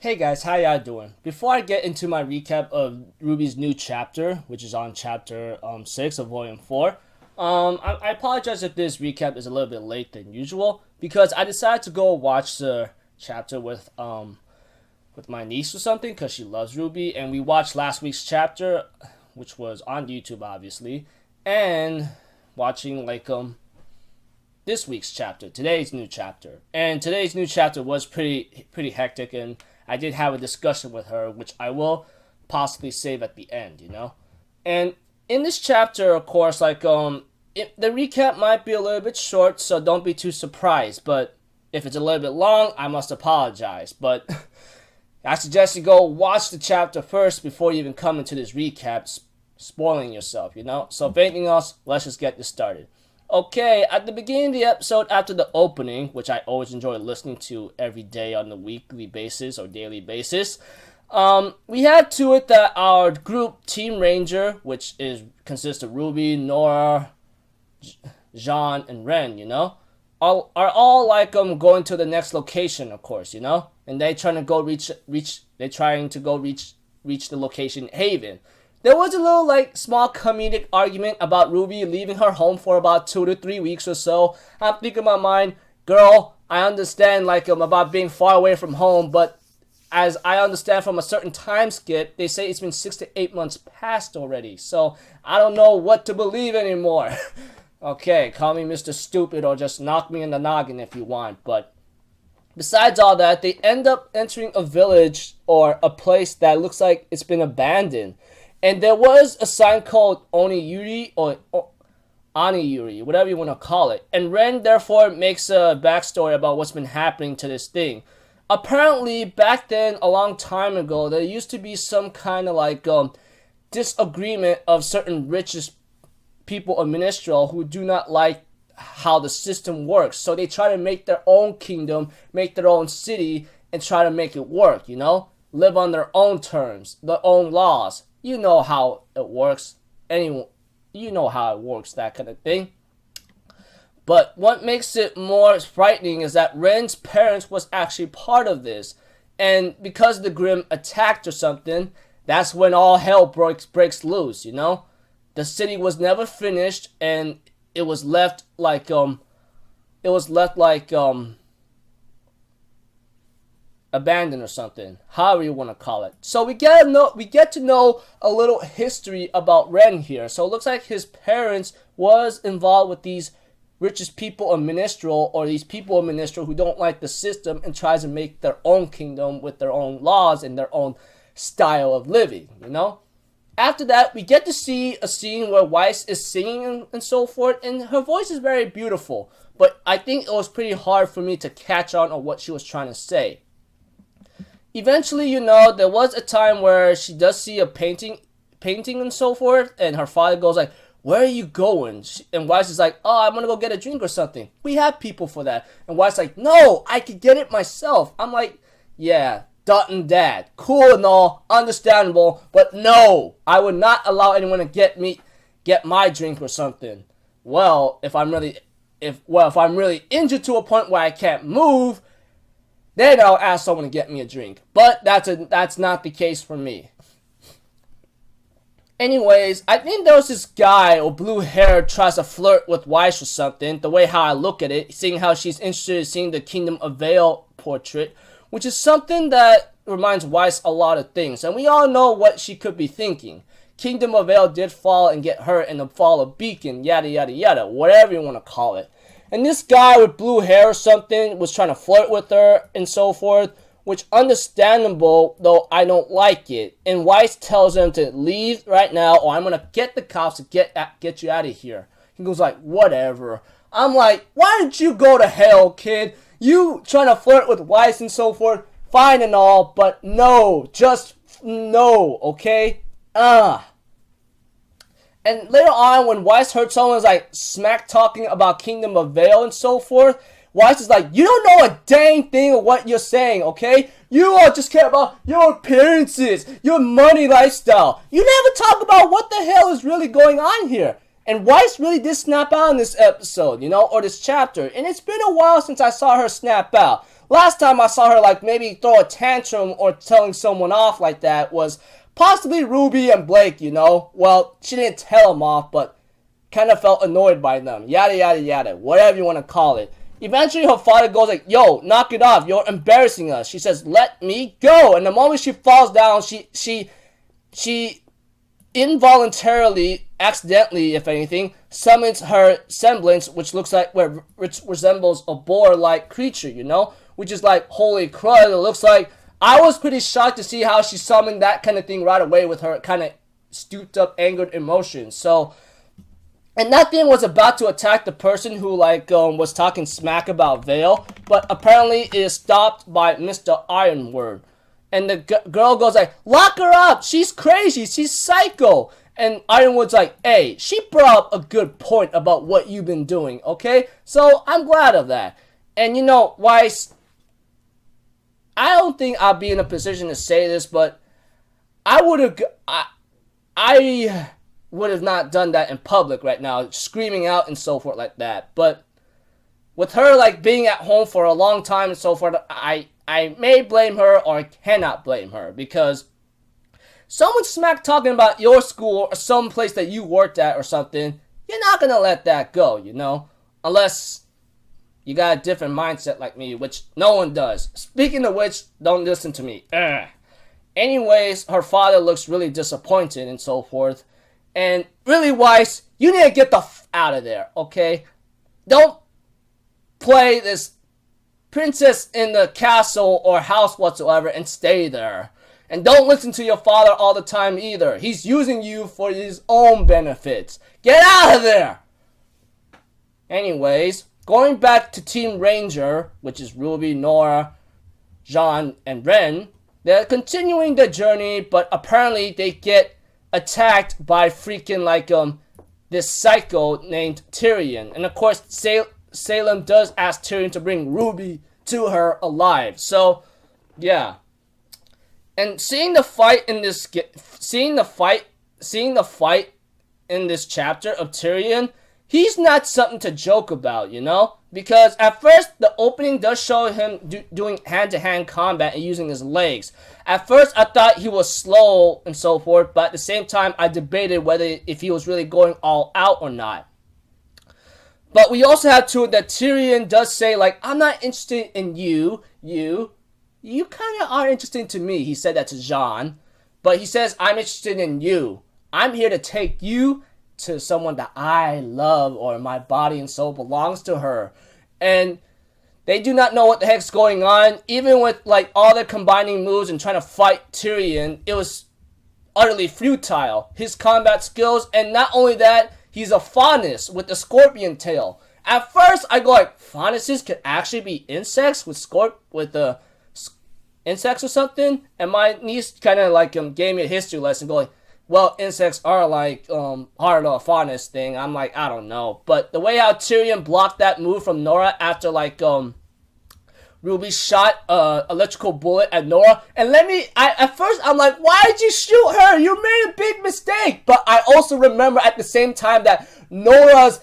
Hey guys, how y'all doing? Before I get into my recap of RWBY's new chapter, which is on chapter 6 of volume 4, I apologize if this recap is a little bit late than usual because I decided to go watch the chapter with my niece or something because she loves RWBY, and we watched last week's chapter, which was on YouTube obviously, and watching this week's chapter, today's new chapter, and today's new chapter was pretty hectic, and I did have a discussion with her, which I will possibly save at the end, And in this chapter, of course, the recap might be a little bit short, so don't be too surprised. But if it's a little bit long, I must apologize. But I suggest you go watch the chapter first before you even come into this recap, spoiling yourself, So if anything else, let's just get this started. Okay, at the beginning of the episode, after the opening, which I always enjoy listening to every day on a weekly basis or daily basis, we had to it that our group, Team Ranger, which consists of RWBY, Nora, Jean, and Ren, are all going to the next location, of course, and they trying to go reach the location Haven. There was a little small comedic argument about RWBY leaving her home for about 2 to 3 weeks or so. I'm thinking in my mind, girl, I understand about being far away from home, but as I understand from a certain time skip, they say it's been 6 to 8 months past already. So I don't know what to believe anymore. Okay, call me Mr. Stupid or just knock me in the noggin if you want, but besides all that, they end up entering a village or a place that looks like it's been abandoned. And there was a sign called Oniyuri or Aniyuri, whatever you want to call it. And Ren therefore makes a backstory about what's been happening to this thing. Apparently, back then, a long time ago, there used to be some kind of disagreement of certain richest people of Ministral who do not like how the system works. So they try to make their own kingdom, make their own city, and try to make it work, Live on their own terms, their own laws. You know how it works. Anyone, you know how it works, that kind of thing. But what makes it more frightening is that Ren's parents was actually part of this. And because the Grimm attacked or something, that's when all hell breaks loose, The city was never finished, and it was left abandoned or something, however you want to call it. So we get to know a little history about Ren here. So it looks like his parents was involved with these richest people of Ministral, or these people of Ministral who don't like the system and tries to make their own kingdom with their own laws and their own style of living, After that, we get to see a scene where Weiss is singing and so forth, and her voice is very beautiful, but I think it was pretty hard for me to catch on what she was trying to say. Eventually, there was a time where she does see a painting and so forth, and her father goes like, "Where are you going?" And Weiss is like, "Oh, I'm gonna go get a drink or something. We have people for that." And Weiss is like, "No, I could get it myself." I'm like, yeah, Dutton dad, cool and all, understandable, but no, I would not allow anyone to get my drink or something. Well, if I'm really injured to a point where I can't move, then I'll ask someone to get me a drink. But that's not the case for me. Anyways, I think there was this guy with blue hair tries to flirt with Weiss or something, the way how I look at it, seeing how she's interested in seeing the Kingdom of Vale portrait, which is something that reminds Weiss a lot of things. And we all know what she could be thinking. Kingdom of Vale did fall and get hurt in the fall of Beacon, yada yada yada, whatever you want to call it. And this guy with blue hair or something was trying to flirt with her and so forth, which understandable, though I don't like it. And Weiss tells him to leave right now or I'm going to get the cops to get you out of here. He goes like, whatever. I'm like, why didn't you go to hell, kid? You trying to flirt with Weiss and so forth, fine and all, but no, just no, okay? And later on, when Weiss heard someone was smack talking about Kingdom of Vale and so forth, Weiss is like, you don't know a dang thing of what you're saying, okay? You all just care about your appearances, your money lifestyle. You never talk about what the hell is really going on here. And Weiss really did snap out in this episode, or this chapter. And it's been a while since I saw her snap out. Last time I saw her, like, maybe throw a tantrum or telling someone off like that was possibly Ruby and Blake, Well, she didn't tell them off, but kind of felt annoyed by them. Yada, yada, yada. Whatever you want to call it. Eventually, her father goes like, yo, knock it off. You're embarrassing us. She says, let me go. And the moment she falls down, she involuntarily, accidentally, if anything, summons her semblance, which resembles a boar-like creature, Which is like, holy crud, it looks like... I was pretty shocked to see how she summoned that kind of thing right away with her kind of stooped up, angered emotions. So... And that thing was about to attack the person who, was talking smack about Vale, but apparently it is stopped by Mr. Ironword. And the girl goes like, lock her up! She's crazy! She's psycho! And Ironwood's like, hey, she brought up a good point about what you've been doing, okay? So, I'm glad of that. And Weiss, I don't think I'll be in a position to say this, but I would have not done that in public right now, screaming out and so forth like that. But with her being at home for a long time and so forth, I may blame her or I cannot blame her, because someone smack talking about your school or some place that you worked at or something, you're not gonna let that go, unless you got a different mindset like me, which no one does. Speaking of which, don't listen to me. Anyways, her father looks really disappointed and so forth. And really, Weiss, you need to get the out of there, okay? Don't play this princess in the castle or house whatsoever and stay there. And don't listen to your father all the time either. He's using you for his own benefits. Get out of there! Anyways, going back to Team Ranger, which is Ruby, Nora, Jean, and Ren, they're continuing their journey, but apparently they get attacked by freaking this psycho named Tyrion. And of course, Salem does ask Tyrion to bring Ruby to her alive. So, yeah. And seeing the fight in this chapter of Tyrion, he's not something to joke about, Because at first, the opening does show him doing hand-to-hand combat and using his legs. At first, I thought he was slow and so forth, but at the same time, I debated if he was really going all out or not. But we also have to that Tyrion does say, I'm not interested in you. You kind of are interesting to me. He said that to Jean. But he says, I'm interested in you. I'm here to take you to someone that I love, or my body and soul belongs to her. And they do not know what the heck's going on. Even with all their combining moves and trying to fight Tyrion, it was utterly futile. His combat skills, and not only that, he's a faunus with the scorpion tail. At first, I go faunuses could actually be insects with the insects or something. And my niece kind of gave me a history lesson, going, well, insects are part of a faunus thing. I'm I don't know. But the way how Tyrion blocked that move from Nora after Ruby shot electrical bullet at Nora. And at first I'm why did you shoot her? You made a big mistake. But I also remember at the same time that Nora's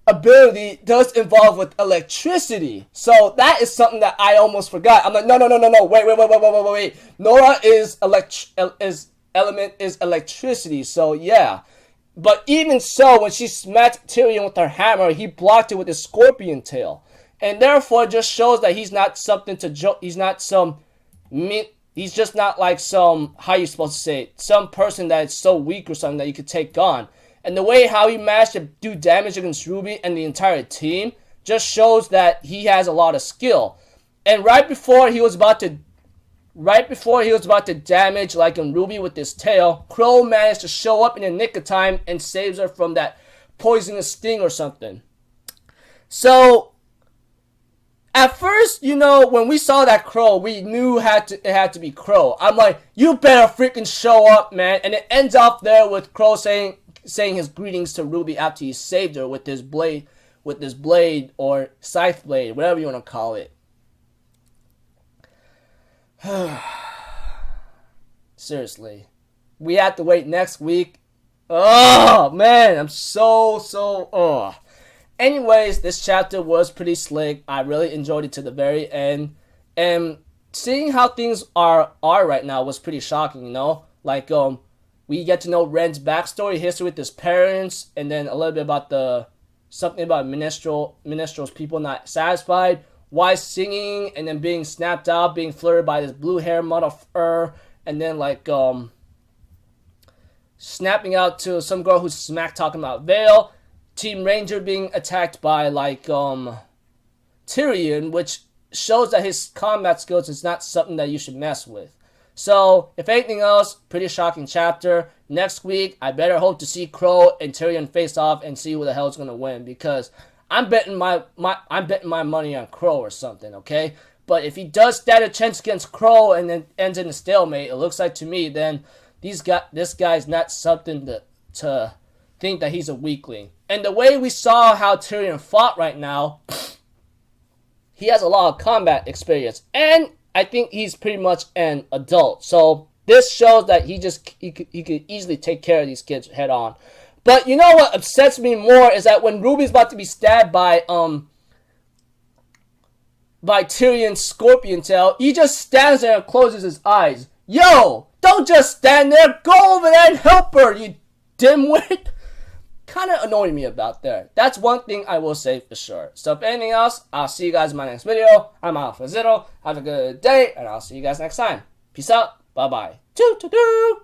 ability does involve with electricity. So that is something that I almost forgot. I'm no. Wait. Nora element is electricity, so yeah. But even so, when she smacked Tyrion with her hammer, he blocked it with his scorpion tail. And therefore, it just shows that he's not something to joke. He's just not some, how you supposed to say it, some person that is so weak or something that you could take on. And the way how he managed to do damage against Ruby and the entire team just shows that he has a lot of skill. And right before he was about to damage Ruby with his tail, Crow managed to show up in the nick of time and saves her from that poisonous sting or something. So, at first, when we saw that Crow, we knew it had to be Crow. I'm you better freaking show up, man. And it ends up there with Crow saying his greetings to Ruby after he saved her with his blade or scythe blade, whatever you want to call it. Seriously. We have to wait next week Oh man, I'm oh. Anyways, this chapter was pretty slick. I really enjoyed it to the very end, and seeing how things are right now was pretty shocking. Like we get to know Ren's backstory, history with his parents, and then a little bit about something about minstrel's people not satisfied, why singing, and then being snapped out, being flirted by this blue hair motherfucker, and then like snapping out to some girl who's smack talking about Vale. Team Ranger being attacked by like Tyrion, which shows that his combat skills is not something that you should mess with. So, if anything else, pretty shocking chapter. Next week, I better hope to see Crow and Tyrion face off and see who the hell's gonna win, because I'm betting my money on Crow or something, okay? But if he does stand a chance against Crow and then ends in a stalemate, it looks like to me, then this guy's not something to think that he's a weakling. And the way we saw how Tyrion fought right now, he has a lot of combat experience, and I think he's pretty much an adult. So this shows that he could easily take care of these kids head on. But you know what upsets me more is that when Ruby's about to be stabbed by Tyrion's scorpion tail, he just stands there and closes his eyes. Yo, don't just stand there. Go over there and help her, you dimwit. Kind of annoying me about that. That's one thing I will say for sure. So if anything else, I'll see you guys in my next video. I'm Alpha Zitto. Have a good day, and I'll see you guys next time. Peace out. Bye-bye. Doo-doo-doo.